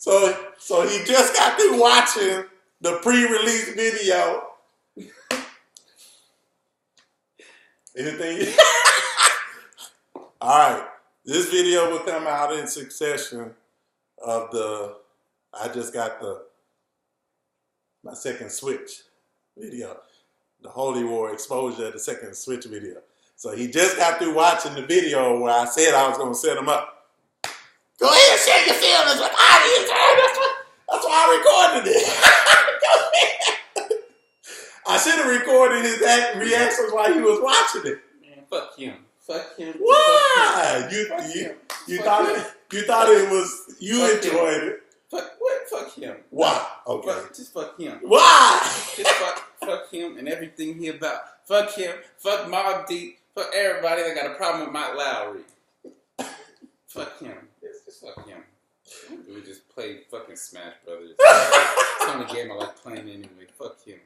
So he just got through watching the pre-release video. Anything? All right. This video will come out in succession of I just got my second switch video. The Holywar exposure of the second switch video. So he just got through watching the video where I said I was going to set him up. Go ahead and share your feelings with audience. That's why I recorded it. Go ahead. I should have recorded his reactions while he was watching it. Man, fuck him. Fuck him. Why? You thought it was enjoyed it. Fuck him. Why? Okay. Just fuck him. Why? Just fuck him and everything he about. Fuck him. Fuck Mobb Deep. Fuck everybody that got a problem with Mike Lowry. Fuck him. Just fuck him. We just played fucking Smash Brothers. It's the only game I like playing anyway. Fuck him.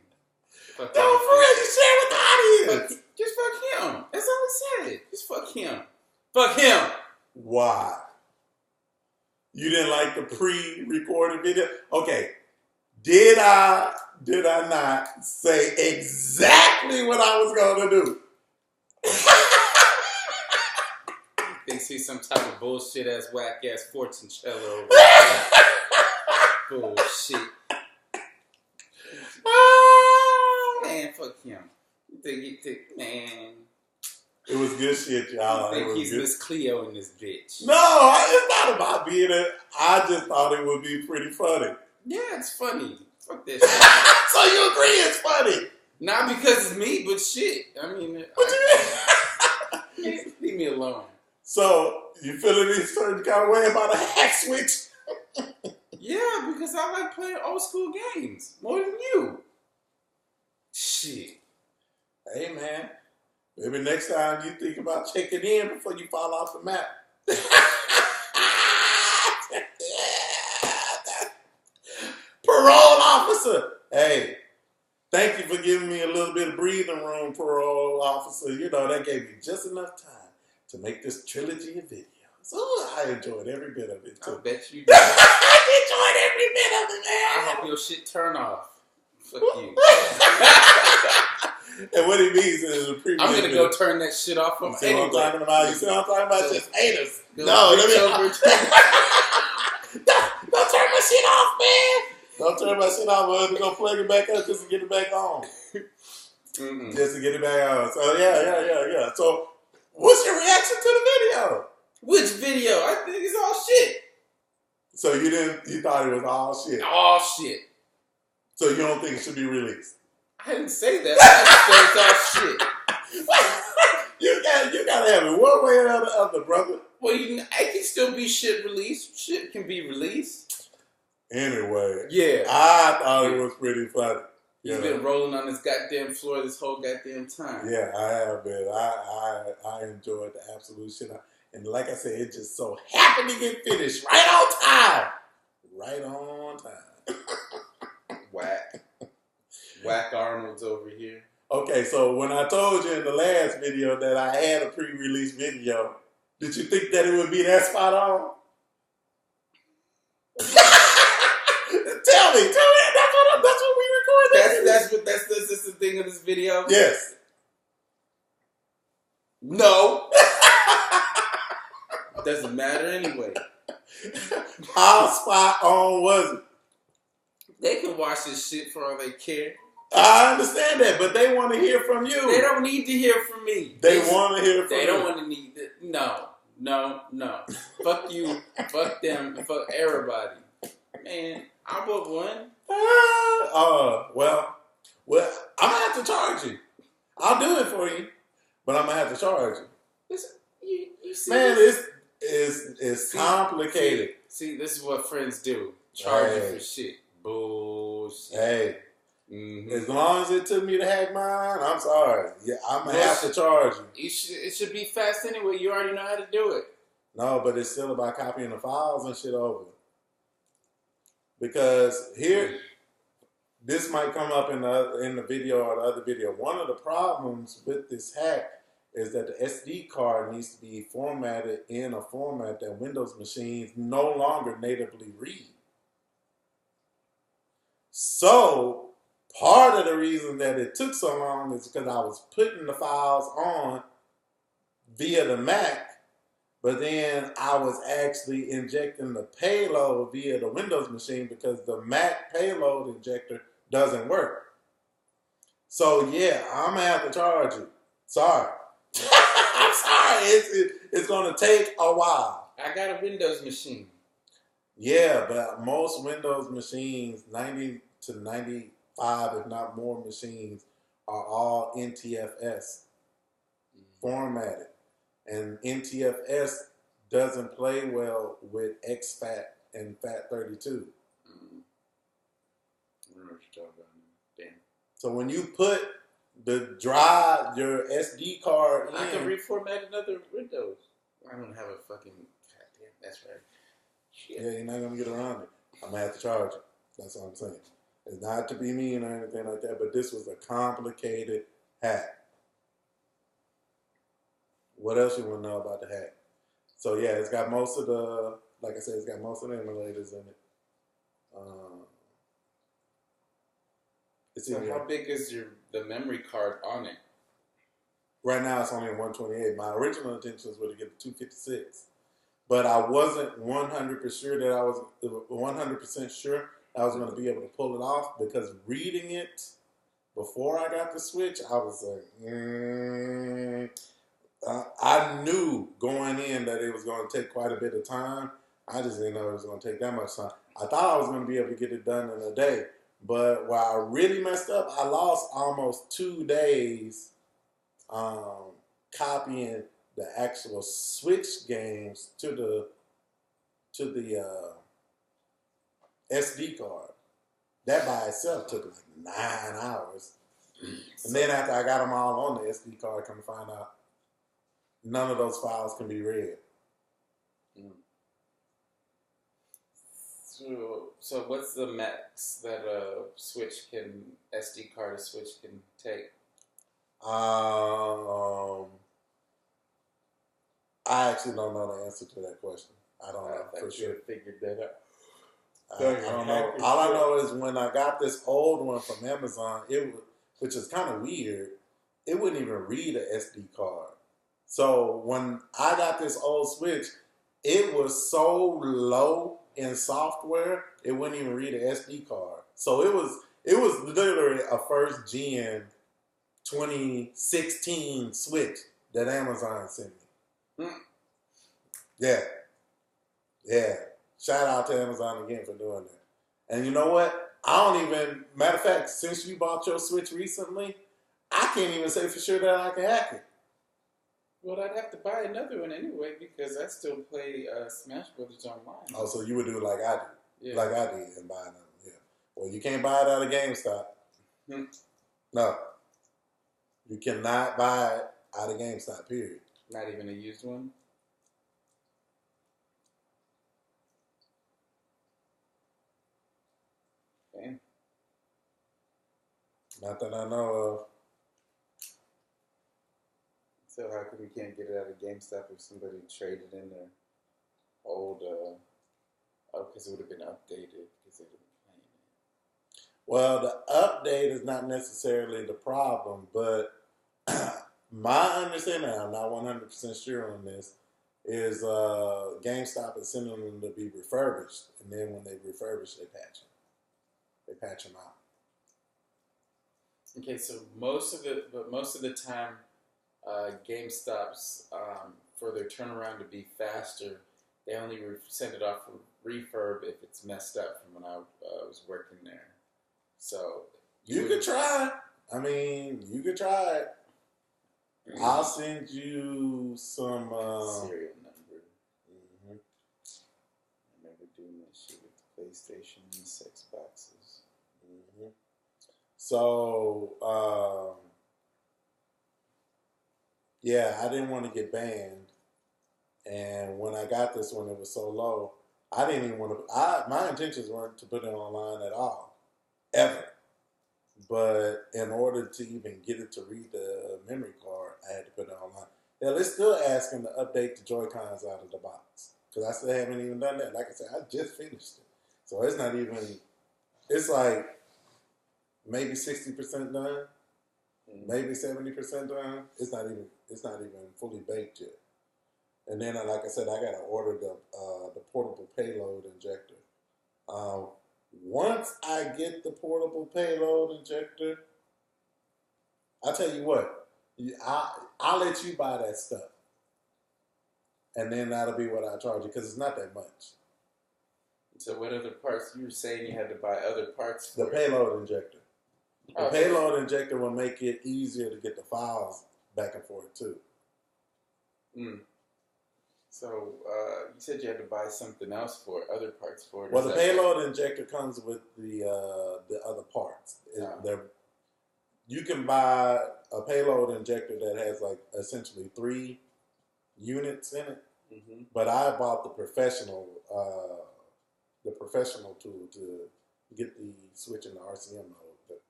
Fuck no, for real, you share with the audience. Just fuck him. That's all I said. Just fuck him. Fuck him. Why? You didn't like the pre-recorded video? Okay. Did I not say exactly what I was going to do? Thinks he's some type of bullshit ass whack ass fortune teller over there. Bullshit. Man, fuck him. You think, man. It was good shit, y'all. I think he's Miss Cleo in this bitch. No, it's not about being it. I just thought it would be pretty funny. Yeah, it's funny. Fuck that shit. So you agree it's funny? Not because it's me, but shit. I mean, what you mean? Leave me alone. So you feeling this certain kind of way about a hack switch? Yeah, because I like playing old school games more than you. Shit. Hey man, maybe next time you think about checking in before you fall off the map. Parole officer. Hey, thank you for giving me a little bit of breathing room, parole officer. You know, that gave me just enough time to make this trilogy of videos. So I enjoyed every bit of it too. I bet you did. I enjoyed every bit of it, man. I hope your shit turn off. Fuck you. And what he means is I'm gonna go turn that shit off from anyway. What I'm talking about? You see what I'm talking about? Just haters. No, let me don't turn my shit off, man. Don't turn my shit off. We're gonna plug it back up just to get it back on. Just to get it back on. So yeah. So what's your reaction to the video? Which video? I think it's all shit. So you thought it was all shit? All shit. So you don't think it should be released? I didn't say that. I said it's all shit. you gotta have it one way or the other, brother. Well, it can still be shit released. Shit can be released. Anyway. Yeah. I thought it was pretty funny. You've been rolling on this goddamn floor this whole goddamn time. Yeah, I have been. I enjoyed the absolute shit. And like I said, it just so happened to get finished right on time. Right on time. Whack Arnold's over here. Okay, so when I told you in the last video that I had a pre-release video, did you think that it would be that spot on? Tell me. That's what we recorded. That's the thing of this video? Yes. No. Doesn't matter anyway. How spot on was it? They can watch this shit for all they care. I understand that, but they want to hear from you. They don't need to hear from me. They want to hear from you. They don't want to need it. No. Fuck you. Fuck them. Fuck everybody. Man, I bought one. Well, I'm going to have to charge you. I'll do it for you, but I'm going to have to charge you. Listen, you see man, it's complicated. See, this is what friends do. Charge you for shit. Bullshit. Hey, as long as it took me to hack mine, I'm sorry. Yeah, I'm going to have to charge you. It should be fast anyway. You already know how to do it. No, but it's still about copying the files and shit over. Because here, this might come up in the video or the other video. One of the problems with this hack is that the SD card needs to be formatted in a format that Windows machines no longer natively read. So part of the reason that it took so long is because I was putting the files on via the Mac, but then I was actually injecting the payload via the Windows machine because the Mac payload injector doesn't work. So yeah, I'm gonna have to charge you. Sorry. I'm sorry. It's gonna take a while. I got a Windows machine. Yeah, but most Windows machines, 90 to 95, if not more machines, are all NTFS formatted. And NTFS doesn't play well with exFAT and FAT32. I don't know what you're talking about. Damn. So when you put the drive, your SD card in, I can reformat another Windows. I don't have a fucking. Goddamn, that's right. Shit. yeah, you're not gonna get around it. I'm gonna have to charge you. That's all I'm saying. It's not to be mean or anything like that, but this was a complicated hack. What else you want to know about the hack? So yeah, it's got most of the, like I said, it's got most of the emulators in it. It's So how big is the memory card on it? Right now it's only 128. My original intentions were to get the 256, but I wasn't 100% sure that I was 100% sure I was going to be able to pull it off because reading it before I got the Switch, I was like, I knew going in that it was going to take quite a bit of time. I just didn't know it was going to take that much time. I thought I was going to be able to get it done in a day. But where I really messed up, I lost almost 2 days copying the actual Switch games to the SD card. That by itself took like 9 hours. And then after I got them all on the SD card, come to find out none of those files can be read. So what's the max that a SD card Switch can take? I actually don't know the answer to that question. I don't know for sure. Figured that out. I don't know. All I know is when I got this old one from Amazon, which is kind of weird, it wouldn't even read an SD card. So when I got this old Switch, it was so low in software, it wouldn't even read an SD card. So it was literally a first gen 2016 Switch that Amazon sent me. Yeah. Shout out to Amazon again for doing that. And you know what? Matter of fact, since you bought your Switch recently, I can't even say for sure that I can hack it. Well, I'd have to buy another one anyway because I still play Smash Brothers online. Oh, so you would do it like I do. Yeah. Like I did and buy another. Yeah. Well, you can't buy it out of GameStop. No. You cannot buy it out of GameStop, period. Not even a used one? Damn. Not that I know of. So how come you can't get it out of GameStop if somebody traded in their old, because it would have been updated because they would have been playing it? Well, the update is not necessarily the problem, but my understanding, I'm not 100% sure on this, is GameStop is sending them to be refurbished, and then when they refurbish, they patch them. They patch them out. Okay, so most of the time, GameStops, for their turnaround to be faster, they only send it off for refurb if it's messed up from when I was working there. So you could try. I mean, you could try it. I'll send you some serial number. I remember doing that shit with the PlayStation and the sex boxes. So, yeah, I didn't want to get banned. And when I got this one, it was so low. I didn't even want to. My intentions weren't to put it online at all, ever. But in order to even get it to read the memory card, I had to put it online. Hell, it's still asking to update the Joy-Cons out of the box because I still haven't even done that. Like I said, I just finished it, so it's not even. It's like maybe 60% done, maybe 70% done. It's not even fully baked yet. And then, like I said, I got to order the portable payload injector. Once I get the portable payload injector, I'll tell you what, I'll let you buy that stuff. And then that'll be what I charge you, because it's not that much. So what other parts? You were saying you had to buy other parts for The payload injector. The payload injector will make it easier to get the files back and forth, too. So you said you had to buy something else for it, other parts for it. Well, the payload injector comes with the other parts. You can buy a payload injector that has like essentially 3 units in it. Mm-hmm. But I bought the professional tool to get the switch in the RCM mode. But,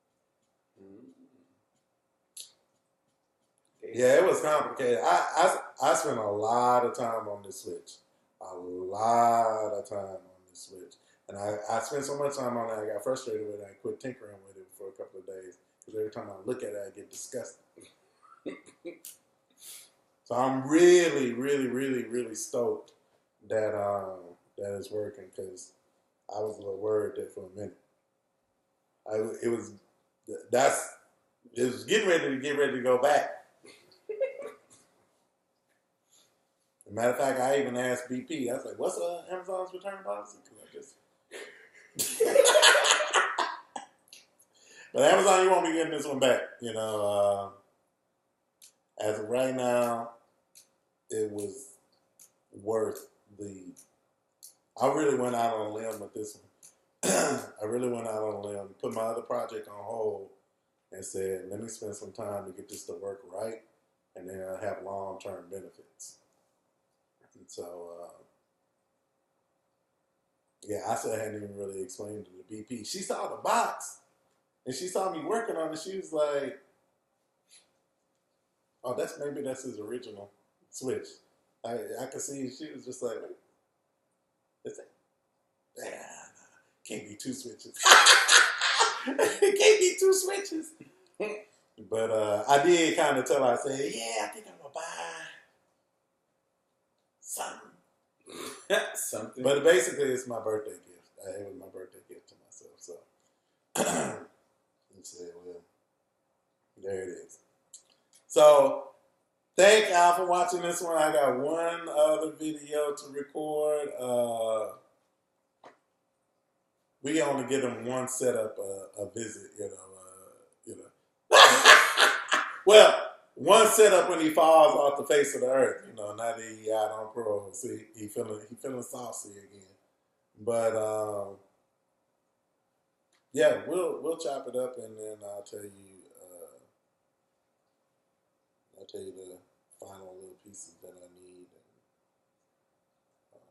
yeah, it was complicated. I spent a lot of time on this switch. And I spent so much time on it, I got frustrated with it. I quit tinkering with it for a couple of days. Because every time I look at it, I get disgusted. So I'm really, really, really, really stoked that it's working, because I was a little worried there for a minute. It was getting ready to go back. As a matter of fact, I even asked BP. I was like, "What's Amazon's return policy?" But Amazon, you won't be getting this one back. You know, as of right now, it was worth the. I really went out on a limb with this one. I really went out on a limb, put my other project on hold, and said, "Let me spend some time to get this to work right, and then I'll have long-term benefits." And so, yeah, I still hadn't even really explained to the BP. She saw the box, and she saw me working on it. She was like, "Oh, that's his original switch." I could see she was just like, "Is it? Can't be 2 switches." It can't be 2 switches. But I did kind of tell her, I said, "Yeah, I think I'm going to buy something." But basically, it's my birthday gift. It was my birthday gift to myself. So, and said, well, there it is. So, thank y'all for watching this one. I got one other video to record. We only give him one setup a visit, you know. Well, one setup when he falls off the face of the earth, you know, not that he out on parole. See, he feeling saucy again. But yeah, we'll chop it up, and then I'll tell you the final little pieces that I need, and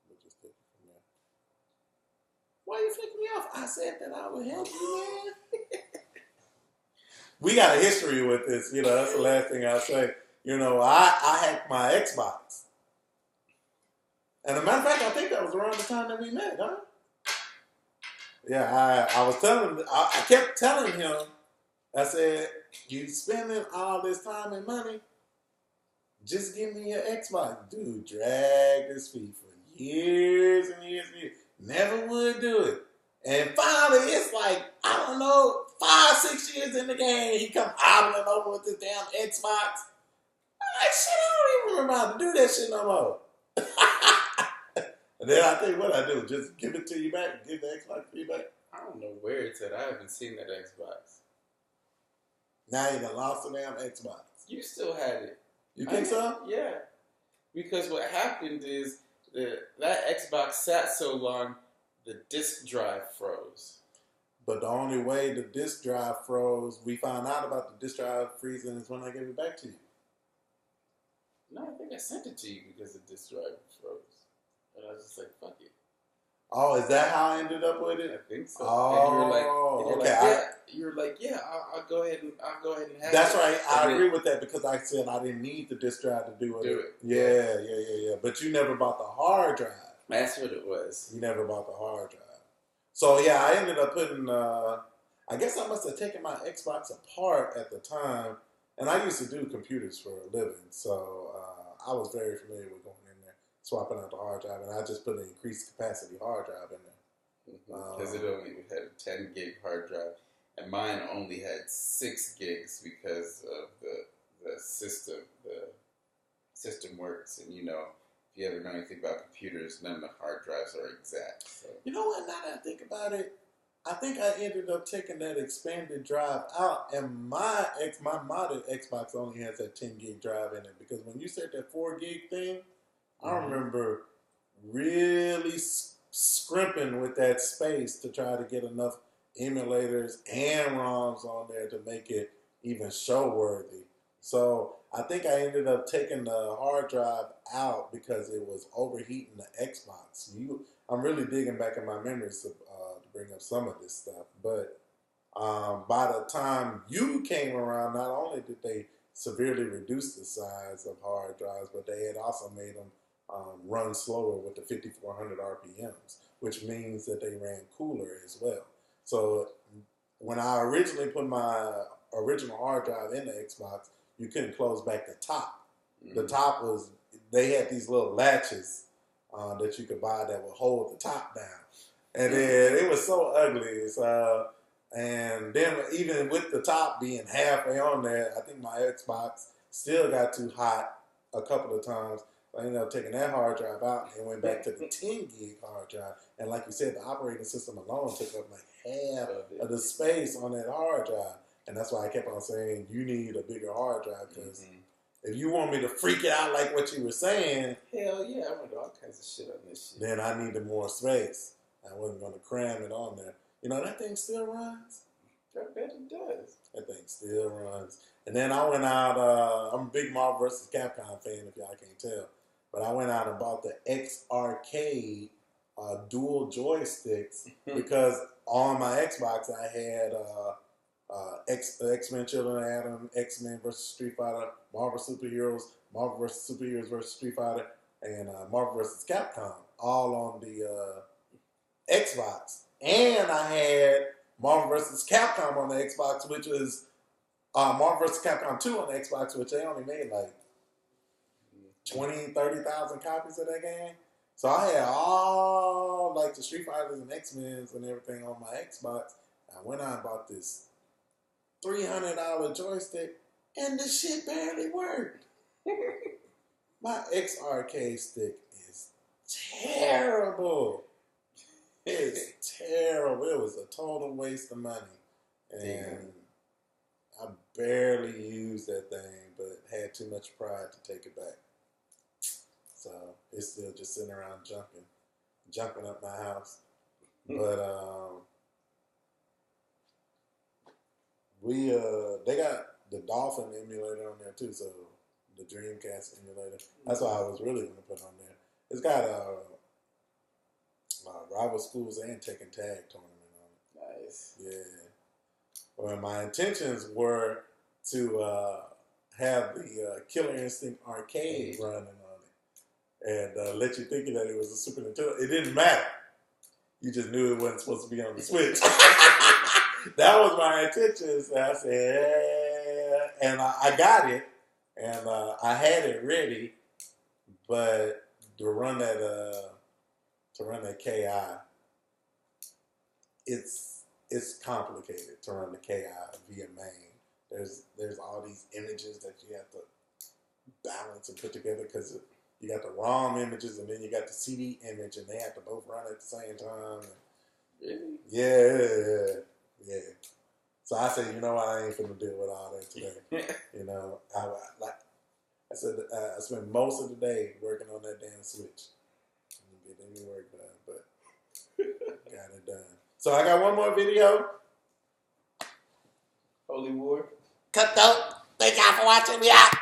we'll just take it from there. Why you flicking me off? I said that I would help you, man. We got a history with this, you know. That's the last thing I'll say. You know, I hacked my Xbox, and as a matter of fact, I think that was around the time that we met, huh? Yeah, I kept telling him, I said, "You spending all this time and money, just give me your Xbox." Dude dragged his feet for years and years and years. Never would do it. And finally, it's like, I don't know, 5-6 years in the game, he come hobbling over with this damn Xbox. I'm like, shit, I don't even remember how to do that shit no more. And then I think what I do, just give it to you back, give the Xbox to you back. I don't know where it's at. I haven't seen that Xbox. Now you done lost the damn Xbox. You still had it. You think so? Yeah. Because what happened is that Xbox sat so long, the disk drive froze. But the only way the disk drive froze, we found out about the disk drive freezing, is when I gave it back to you. No, I think I sent it to you because the disk drive froze. And I was just like, fuck it. Oh, is that how I ended up with it? I think so. Oh, okay. You're like, yeah, I'll go ahead and have that's it. Right. I agree with that, because I said I didn't need the disk drive to do it. Yeah. But you never bought the hard drive. That's what it was. You never bought the hard drive. So yeah, I ended up putting. I guess I must have taken my Xbox apart at the time, and I used to do computers for a living, so I was very familiar with going in there, swapping out the hard drive, and I just put an increased capacity hard drive in there. Because it only had a 10 gig hard drive, and mine only had 6 gigs because of the system. The system works, and you know, if you ever know anything about computers, none of the hard drives are exact. So. You know what? Now that I think about it, I think I ended up taking that expanded drive out, and my modded Xbox only has that 10 gig drive in it. Because when you said that 4 gig thing, I remember really scrimping with that space to try to get enough emulators and ROMs on there to make it even show worthy. So I think I ended up taking the hard drive out because it was overheating the Xbox. I'm really digging back in my memories to bring up some of this stuff. But by the time you came around, not only did they severely reduce the size of hard drives, but they had also made them run slower with the 5400 RPMs, which means that they ran cooler as well. So when I originally put my original hard drive in the Xbox, you couldn't close back the top. The top was, they had these little latches that you could buy that would hold the top down. And then it was so ugly. And then even with the top being halfway on there, I think my Xbox still got too hot a couple of times. I ended up taking that hard drive out and went back to the 10 gig hard drive. And like you said, the operating system alone took up like half of the space on that hard drive. And that's why I kept on saying, you need a bigger hard drive, because if you want me to freak it out like what you were saying, hell yeah, I want all kinds of shit on this shit. Then I needed more space. I wasn't going to cram it on there. You know, that thing still runs. I bet it does. That thing still runs. And then I went out, I'm a big Marvel vs. Capcom fan, if y'all can't tell. But I went out and bought the X Arcade dual joysticks because on my Xbox I had X-Men Children of Atom, X-Men vs. Street Fighter, Marvel Superheroes, Marvel vs. Superheroes vs. Street Fighter, and Marvel vs. Capcom, all on the Xbox. And I had Marvel vs. Capcom on the Xbox, which was Marvel vs. Capcom 2 on the Xbox, which they only made like 20,000, 30,000 copies of that game. So I had all like the Street Fighters and X-Men's and everything on my Xbox. I went out and bought this $300 joystick, and the shit barely worked. My X Arcade stick is terrible. It's terrible. It was a total waste of money. And I barely used that thing, but had too much pride to take it back. So it's still just sitting around jumping up my house. But they got the Dolphin emulator on there too, so the Dreamcast emulator. That's what I was really going to put on there. It's got Rival Schools and Tekken Tag tournament on it. Nice. Yeah. Well, my intentions were to have the Killer Instinct arcade running on it, and let you think that it was a Super Nintendo. It didn't matter. You just knew it wasn't supposed to be on the Switch. That was my intentions. And I said, and I got it, and I had it ready, but to run that KI, it's complicated to run the KI via main. There's all these images that you have to balance and put together, because you got the ROM images and then you got the CD image, and they have to both run at the same time. Really? Yeah. So I said, you know what, I ain't finna deal with all that today. You know, I said, I spent most of the day working on that damn Switch. Didn't get any work done, but got it done. So I got one more video. Holywar. Cut though. Thank y'all for watching me out.